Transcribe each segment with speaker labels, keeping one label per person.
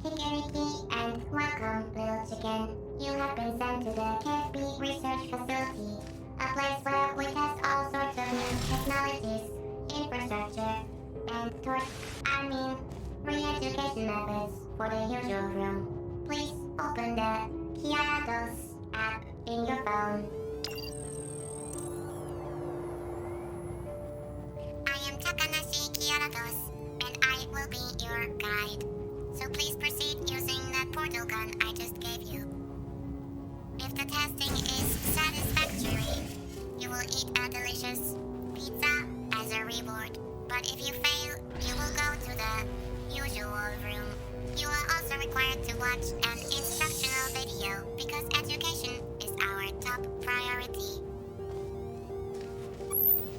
Speaker 1: Kikeriki, and welcome, little chicken. You have been sent to the KFP research facility, a place where we test all sorts of new technologies, infrastructure, and re-education methods for the usual room. Please open the Kiara app in your phone. I am Takanashi Kiara, and I will be your guide. So please proceed using that portal gun I just gave you. If the testing is satisfactory, you will eat a delicious pizza as a reward. But if you fail, you will go to the usual room. You are also required to watch an instructional video because education is our top priority.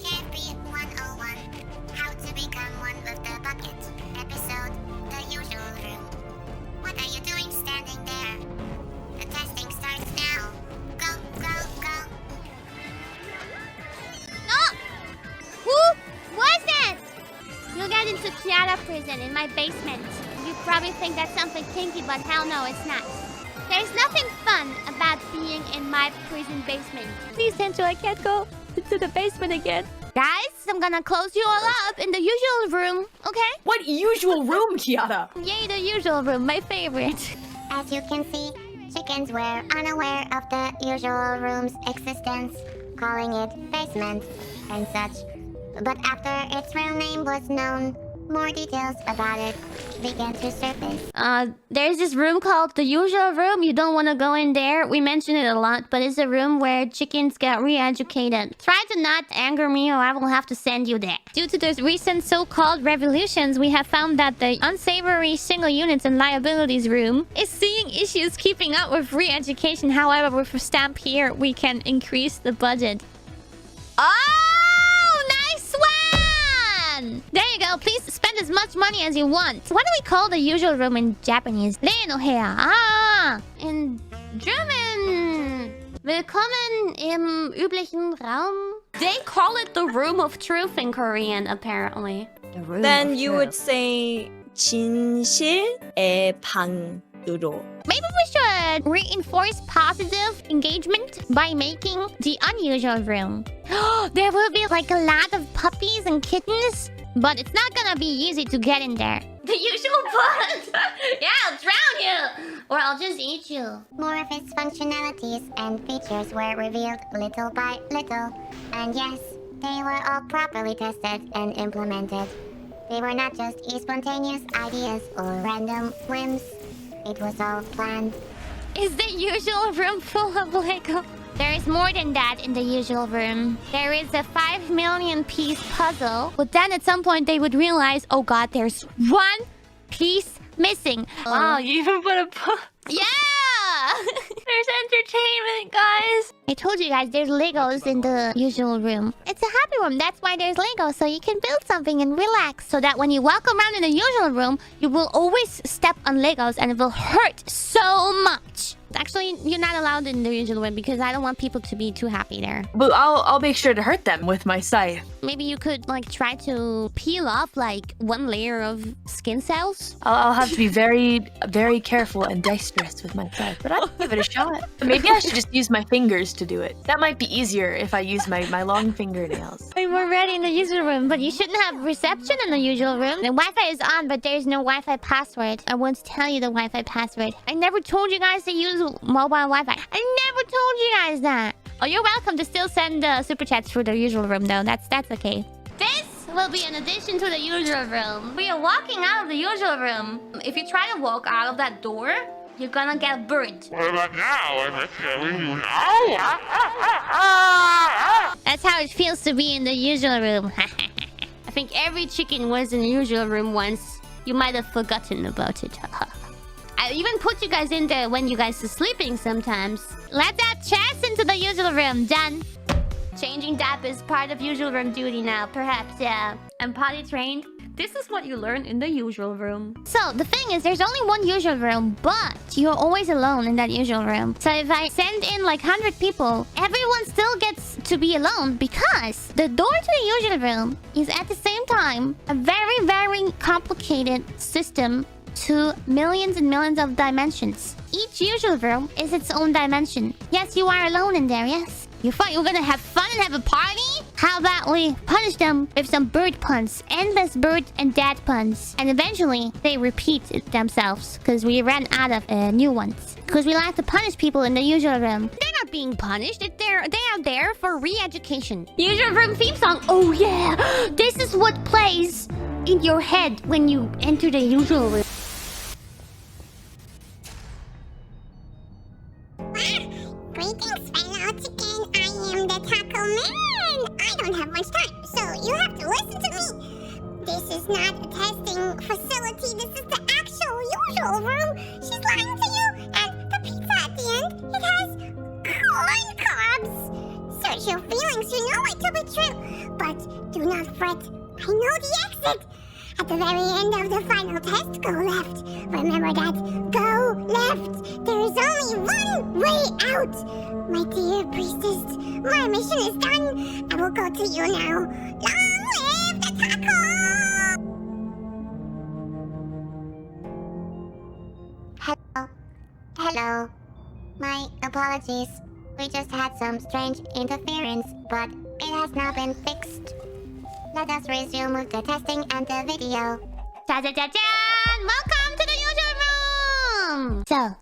Speaker 1: KFP 101, How to Become One with the Bucket, episode, The Usual Room. What are you doing standing there? The testing starts now. Go, go, go.
Speaker 2: Oh! Who was that? You'll get into Kiara prison in my basement. You probably think that's something kinky, but hell no, it's not. There's nothing fun about being in my prison basement. Please, Tencho, I can't go into the basement again. Guys, I'm gonna close you all up in the usual room, okay?
Speaker 3: What usual room, Kiara?
Speaker 2: Yay, the usual room, my favorite.
Speaker 1: As you can see, chickens were unaware of the usual room's existence, calling it basement and such. But after its real name was known, more details about it began to surface.
Speaker 2: There's this room called the usual room. You don't want to go in there. We mention it a lot, but it's a room where chickens get re-educated. Try to not anger me or I will have to send you there. Due to the recent so-called revolutions, we have found that the unsavory single units and liabilities room is seeing issues keeping up with re-education. However, with a stamp here, we can increase the budget. Oh, nice one! There you go. Please spend as much money as you want. What do we call the usual room in Japanese? Leinoheya. Ah, in German. Willkommen im üblichen Raum. They call it the room of truth in Korean, apparently. The room
Speaker 3: Then
Speaker 2: of
Speaker 3: you
Speaker 2: truth.
Speaker 3: would say 진실의 방으로.
Speaker 2: Maybe we should reinforce positive engagement by making the unusual room. There will be like a lot of puppies and kittens, but it's not gonna be easy to get in there. The usual part. Yeah, I'll drown you, or I'll just eat you.
Speaker 1: More of its functionalities and features were revealed little by little, and yes, they were all properly tested and implemented. They were not just spontaneous ideas or random whims. It was all planned.
Speaker 2: Is the usual room full of Lego? There is more than that in the usual room. There is a 5 million piece puzzle, but then at some point they would realize, oh god, there's one piece missing.
Speaker 3: Wow, you even put a...
Speaker 2: Yeah!
Speaker 3: There's entertainment, guys.
Speaker 2: I told you guys there's Legos in the usual room. It's a happy room. That's why there's Legos, so you can build something and relax. So that when you walk around in the usual room, you will always step on Legos and it will hurt so much. Actually, you're not allowed in the usual room because I don't want people to be too happy there.
Speaker 3: But I'll make sure to hurt them with my scythe.
Speaker 2: Maybe you could like try to peel off like one layer of skin cells.
Speaker 3: I'll have to be very, very careful and dexterous with my scythe, but I'll give it a shot. Maybe I should just use my fingers to do it. That might be easier if I use my long fingernails.
Speaker 2: I'm already in the usual room, but you shouldn't have reception in the usual room. The Wi-Fi is on, but there's no Wi-Fi password. I won't tell you the Wi-Fi password. I never told you guys to use mobile Wi-Fi. I never told you guys that. Oh, you're welcome to still send super chats through the usual room, though. That's okay. This will be an addition to the usual room. We are walking out of the usual room. If you try to walk out of that door, you're gonna get burned.
Speaker 4: What about now?
Speaker 2: That's how it feels to be in the usual room. I think every chicken was in the usual room once. You might have forgotten about it. I even put you guys in there when you guys are sleeping sometimes. Let's add chats into the usual room. Done. Changing dap is part of usual room duty now. Perhaps, yeah. I'm potty trained. This is what you learn in the usual room. So, the thing is, there's only one usual room, but you're always alone in that usual room. So if I send in like 100 people, everyone still gets to be alone because the door to the usual room is at the same time a very, very complicated system to millions and millions of dimensions. Each usual room is its own dimension. Yes, you are alone in there, yes. You thought you were gonna have fun and have a party? How about we punish them with some bird puns? Endless bird and dad puns. And eventually, they repeat themselves. Because we ran out of new ones. Because we like to punish people in the usual room. They're not being punished. They are there for re-education. Usual room theme song. Oh yeah! This is what plays in your head when you enter the usual room.
Speaker 1: Greetings, fellow chicken. I am the Takoman. I don't have much time, so you have to listen to me. This is not a testing facility. This is the actual usual room. She's lying to you, and the pizza at the end, it has corn cobs. Search your feelings. You know it to be true, but do not fret. I know the exit. At the very end of the final test, go left. Remember that. Go left. There is only one way out. My dear priestess, my mission is done. I will go to you now. Long live the taco! Hello. Hello. My apologies. We just had some strange interference, but it has now been fixed. Let us resume with the testing and the video.
Speaker 2: Ta-da-da-dan! Welcome to the usual room! So,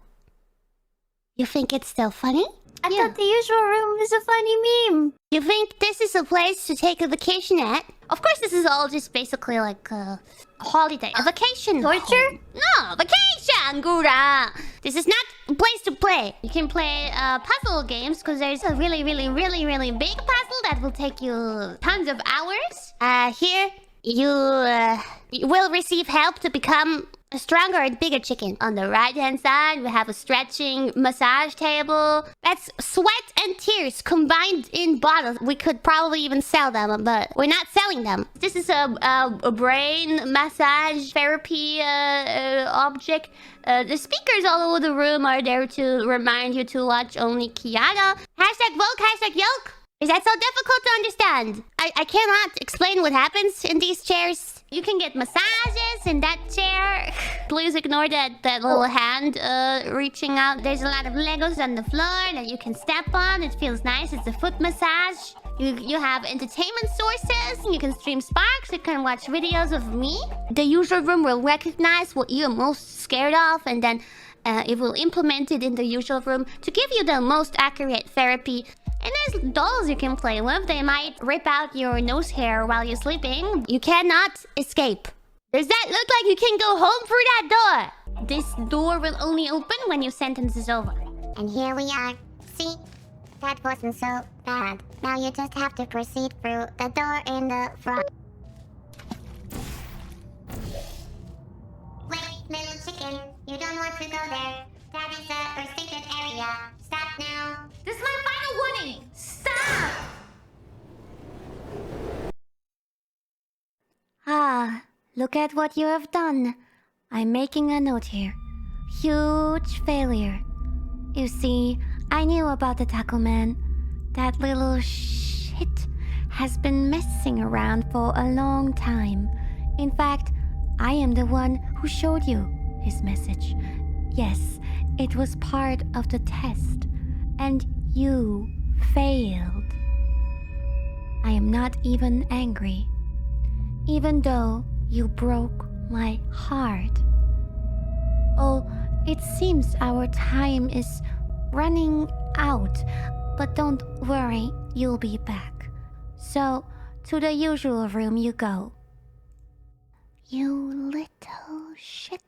Speaker 2: you think it's still funny?
Speaker 3: I thought the usual room was a funny meme.
Speaker 2: You think this is a place to take a vacation at? Of course, this is all just basically like a holiday. A vacation.
Speaker 3: Torture?
Speaker 2: No, vacation, Gura! This is not a place to play. You can play puzzle games because there's a really big puzzle that will take you tons of hours. Here, you will receive help to become a stronger and bigger chicken. On the right-hand side, we have a stretching massage table. That's sweat and tears combined in bottles. We could probably even sell them, but we're not selling them. This is a brain massage therapy object. The speakers all over the room are there to remind you to watch only Kiara. Hashtag woke, hashtag yoke. Is that so difficult to understand? I cannot explain what happens in these chairs. You can get massages in that chair. Please ignore that little hand reaching out. There's a lot of Legos on the floor that you can step on. It feels nice. It's a foot massage. You have entertainment sources. You can stream Sparks. You can watch videos of me. The usual room will recognize what you're most scared of, and then it will implement it in the usual room to give you the most accurate therapy. And there's dolls you can play with. They might rip out your nose hair while you're sleeping. You cannot escape. Does that look like you can go home through that door? This door will only open when your sentence is over.
Speaker 1: And here we are. See? That wasn't so bad. Now you just have to proceed through the door in the front. Wait, little chicken. You don't want to go there. That is a restricted area. Stop now.
Speaker 2: This is my final warning! Stop! Ah, look at what you have done. I'm making a note here. Huge failure. You see, I knew about the Takoman. That little shit has been messing around for a long time. In fact, I am the one who showed you his message. Yes, it was part of the test. And you failed. I am not even angry. Even though you broke my heart. Oh, it seems our time is running out. But don't worry, you'll be back. So, to the usual room you go. You little shit.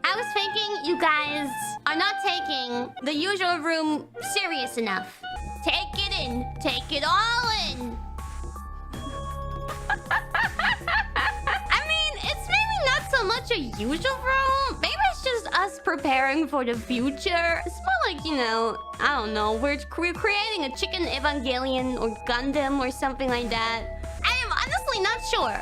Speaker 2: I was thinking you guys are not taking the usual room serious enough. Take it in. Take it all in. I mean, it's maybe not so much a usual room. Maybe it's just us preparing for the future. It's more like, you know, I don't know. We're creating a chicken Evangelion or Gundam or something like that. I am honestly not sure.